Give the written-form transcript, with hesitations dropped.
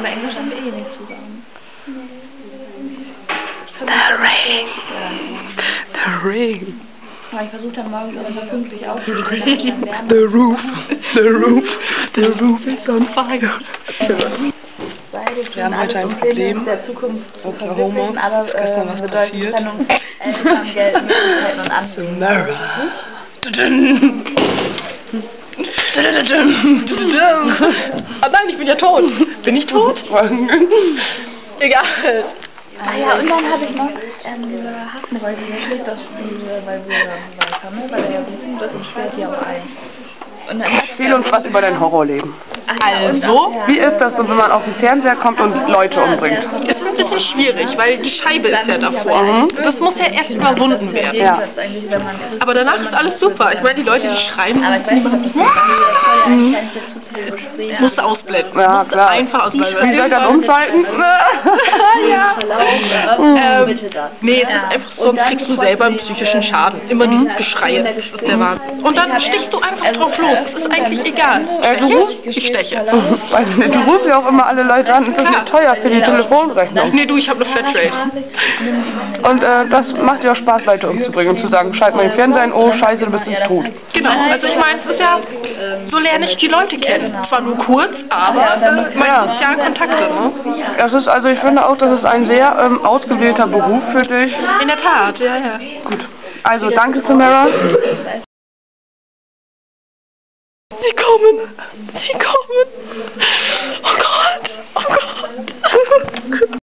Aber Englisch haben wir eh nicht zusammen. The ring. Ich versuche dann morgens aber so pünktlich aufzustehen. The roof is on fire. Wir haben heute ein Problem. Unser Homeoffice ist gestern was passiert. Eltern, Geld, Möglichkeiten und andere. Mara. Oh nein, ich bin ja tot. Bin ich tot? Egal. Ah ja, und dann habe ich noch diese Hafenreise, die schlägt das, weil wir haben, weil er ja wissen, das sperrt ja auch ein. Und dann Erzähl uns was über dein Horrorleben. Also, Wie ist das, wenn man auf den Fernseher kommt und Leute umbringt? ist ein bisschen schwierig, weil die Scheibe ist ja davor. Das muss ja erst überwunden werden. Ja. Aber danach ist alles super. Ich meine, die Leute, die schreiben, aber ich weiß nicht, musst du ausblenden. Ja, Musst du klar. einfach ausblenden. Wie soll ich das umschalten? Ja. Nee, es ist einfach so, kriegst du selber einen psychischen Schaden. Immer dieses Geschreie, das ist der Wahnsinn. Und dann stichst du einfach drauf los. Das ist eigentlich egal. Du rufst? Ich steche. Du rufst ja auch immer alle Leute an. Das ist nicht teuer für die Telefonrechnung. Nee, du, ich habe eine Flatrate. Und das macht dir auch Spaß, Leute umzubringen und zu sagen, schalt mal den Fernseher ein, oh scheiße, du bist jetzt tot. Genau, also ich meine, es ist ja, so lerne ich die Leute kennen. Zwar nur kurz, aber meine sozialen Kontakte, ne? Das ist, also ich finde auch, das ist ein sehr ausgewählter Beruf für dich. In der Tat, ja, ja. Gut. Also danke, Samara. Sie kommen! Sie kommen! Oh Gott! Oh Gott!